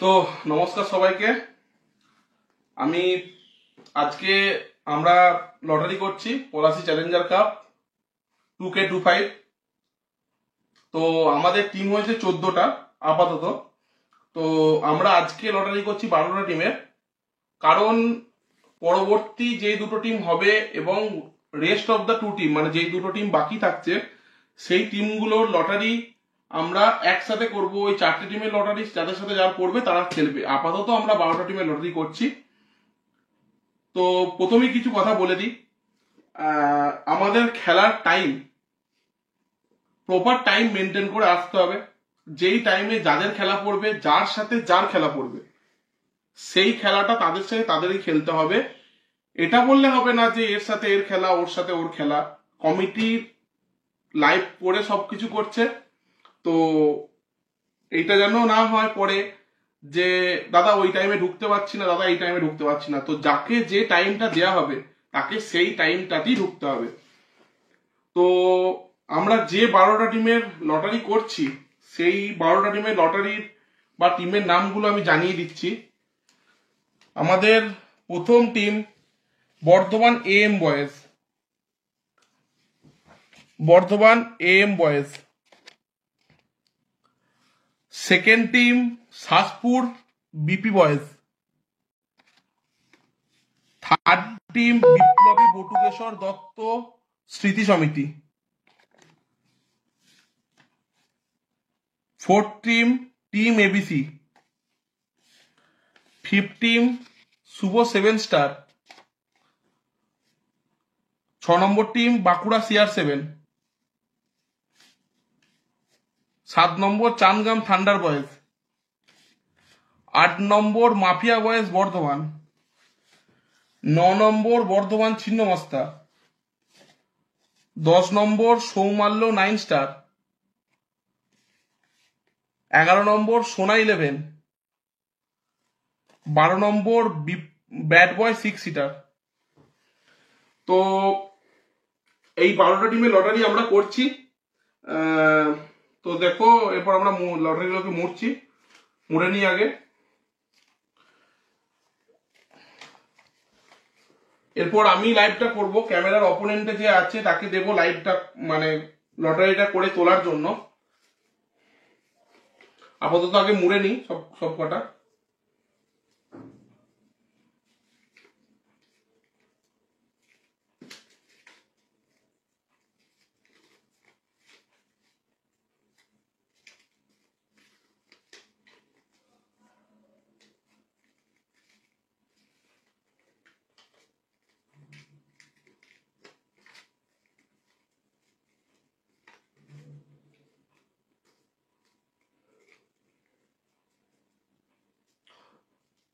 তো নমস্কার সবাইকে। আমি আজকে আমরা লটারি করছি পলাশী চ্যালেঞ্জার কাপ 2K25। তো আমাদের টিম হয়েছে 14টা আপাতত। তো আমরা আজকে লটারি করছি 12টা টিমের, কারণ পরবর্তী যে দুটো টিম হবে এবং rest of the two team মানে যেই দুটো টিম বাকি থাকছে সেই টিমগুলোর লটারি আমরা একসাথে করব। ওই 4টে টিমের লটারি যাদের সাথে যারা পড়বে তারা খেলবে। আপাতত আমরা 12টা টিমের লটারি করছি। তো প্রথমেই কিছু কথা বলে দিই। আমাদের খেলার টাইম প্রপার টাইম মেনটেন করে আসতে হবে। যেই টাইমে যাদের খেলা পড়বে, যার সাথে যার খেলা পড়বে, সেই খেলাটা তাদের সাথে তাদেরই খেলতে হবে। এটা বললে হবে না যে এর সাথে এর খেলা, ওর সাথে ওর খেলা। কমিটি লাইভ পড়ে সবকিছু করছে, তো এইটা যেন না হয় পরে যে দাদা ওই টাইমে ঢুকতে পারছি না, দাদা এই টাইমে ঢুকতে পারছি না। তো যাকে যে টাইমটা দেওয়া হবে তাকে সেই টাইমটাতেই ঢুকতে হবে। তো আমরা যে 12টা টিমের লটারি করছি সেই 12টা টিমের লটারির বা টিমের নামগুলো আমি জানিয়ে দিচ্ছি। আমাদের প্রথম team Bardhaman AM boys, Bardhaman AM boys. Second team Shaspur BP boys. Third team বিপ্লবী বটুকেশ্বর দত্ত স্মৃতি সমিতি। Fourth team team ABC। Fifth team Shubho 7 star. 6 number team Bankura CR7। 7 number Changram thunder boys. 8 number mafia boys Bardhaman. 9 number Bardhaman Chhinnamasta. 10 number Soumalya 9 star. 11 number সোনা 11। 12 নম্বর bad boy 6 seater. তো এই 12টা টিমের lottery আমরা করছি। তো দেখো, এরপর আমরা লটারিগুলোকে মুড়ে নিই আগে। এরপর আমি লাইভটা করব, ক্যামেরার অপোনেন্টে যে আছে তাকে দেব লাইভটা, মানে লটারিটা করে তোলার জন্য। আপাতত আগে মুড়ে নিই সব কটা।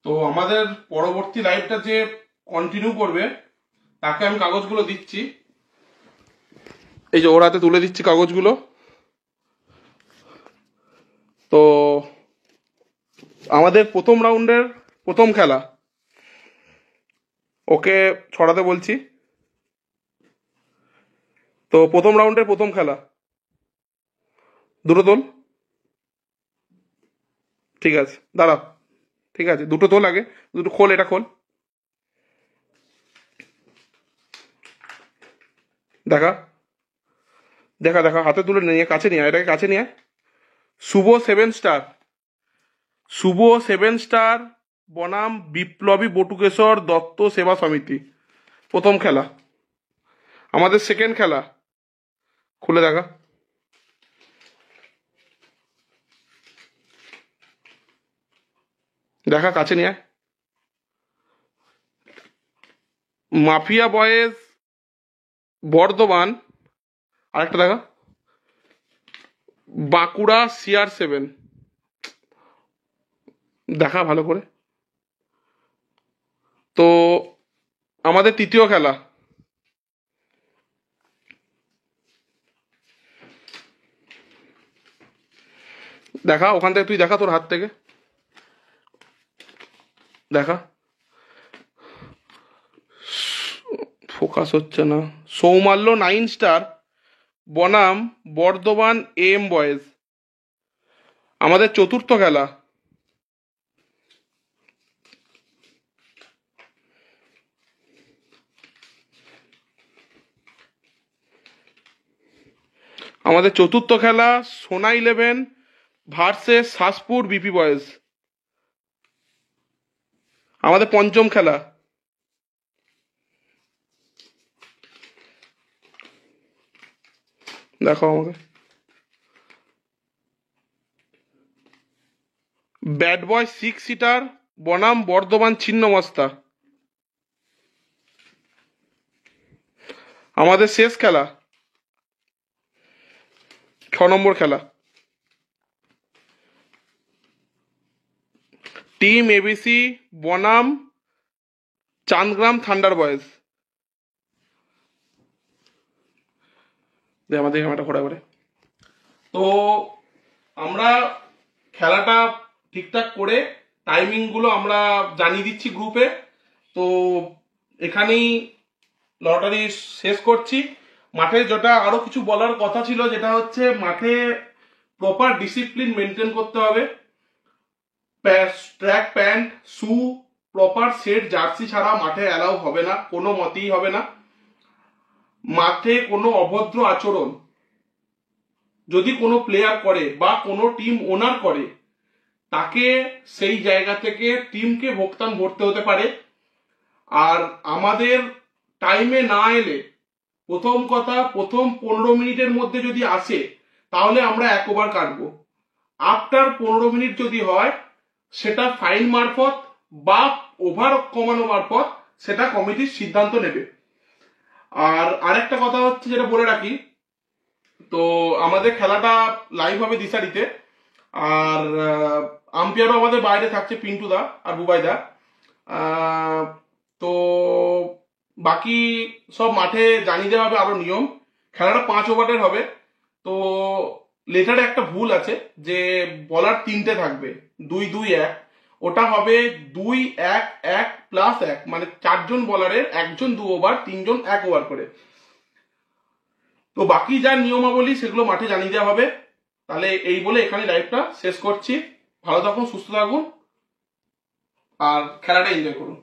তো আমাদের পরবর্তী লাইভটা যে কন্টিনিউ করবে তাকে আমি কাগজগুলো দিচ্ছি। এই যে ওর হাতে তুলে দিচ্ছি কাগজগুলো। তো আমাদের প্রথম রাউন্ডের প্রথম খেলা, ওকে ছড়াতে বলছি। তো প্রথম রাউন্ডের প্রথম খেলা, দুটো তোল। ঠিক আছে, দাঁড়া। ঠিক আছে, দুটো তোল আগে, দুটো খোল, এটা খোল। দেখা দেখা দেখা হাতে তুলে নিয়ে কাছে নিয়ে এটাকে কাছে নিয়ে। শুভ 7 স্টার, শুভ 7 স্টার বনাম বিপ্লবী বটুকেশ্বর দত্ত সেবা সমিতি। প্রথম খেলা। আমাদের সেকেন্ড খেলা, খুলে দেখা। দেখা কাছে নিয়ে। Mafia boys Bardhaman. আরেকটা দেখা, বাঁকুড়া CR7। দেখা ভালো করে। তো আমাদের তৃতীয় খেলা, দেখা ওখান থেকে, তুই দেখা তোর হাত থেকে দেখা। ফোকাস হচ্ছে না। সৌমাল্য 9 স্টার বনাম বর্ধমান AM বয়েজ। আমাদের চতুর্থ খেলা, আমাদের চতুর্থ খেলা সোনা 11 ভার্সেস শাসপুর বিপি বয়েজ। আমাদের পঞ্চম খেলা। দেখো আমাকে ব্যাড বয় 6 সিটার বনাম বর্ধমান ছিন্নমস্তা। আমাদের শেষ খেলা 6 নম্বর খেলা, টিম এবিসি বনাম চাঁদগ্রাম থান্ডার বয়েজ। আমাদের ক্যামেরাটা ঘোরা করে। তো আমরা খেলাটা ঠিকঠাক করে টাইমিং গুলো আমরা জানিয়ে দিচ্ছি গ্রুপে। তো এখানেই লটারি শেষ করছি। মাঠে যেটা আরো কিছু বলার কথা ছিল, যেটা হচ্ছে মাঠে প্রপার ডিসিপ্লিন মেনটেন করতে হবে। ট্র্যাক প্যান্ট, শু, প্রপার সেট জার্সি ছাড়া মাঠে অ্যালাউ হবে না, কোনো মতেই হবে না। মাঠে কোনো অভদ্র আচরণ যদি কোনো প্লেয়ার করে বা কোনো টিম ওনার করে, তাকে সেই জায়গা থেকে টিমকে ভোক্তান ভরতে হতে পারে। আর আমাদের টাইমে না এলে, প্রথম কথা, প্রথম 15 মিনিটের মধ্যে যদি আসে তাহলে আমরা 1 ওভার কাটবো। আফটার 15 মিনিট যদি হয়, সেটা ফাইন মারফত বা ওভার কমানো মারফত সেটা কমিটির সিদ্ধান্ত নেবে। আর আরেকটা কথা হচ্ছে, যেটা বলে রাখি, তো আমাদের খেলাটা লাইভ হবে দিশারিতে। আর আম্পায়ারও আমাদের বাইরে থাকছে, পিন্টু দা আর বুবাই দা। তো বাকি সব মাঠে জানিয়ে দেওয়া হবে আরো নিয়ম। খেলাটা 5 ওভারের হবে। তো লেটারে একটা ভুল আছে, যে বলার 3টে থাকবে, 2-2-1। ওটা হবে 2-1-1+1, মানে 4 জন বলারের 1 জন 2 ওভার, 3 জন 1 ওভার করে। তো বাকি যা নিয়মাবলী সেগুলো মাঠে জানিয়ে দেওয়া হবে। তাহলে এই বলে এখানে লাইভটা শেষ করছি। ভালো থাকুন, সুস্থ থাকুন, আর খেলাটা এনজয় করুন।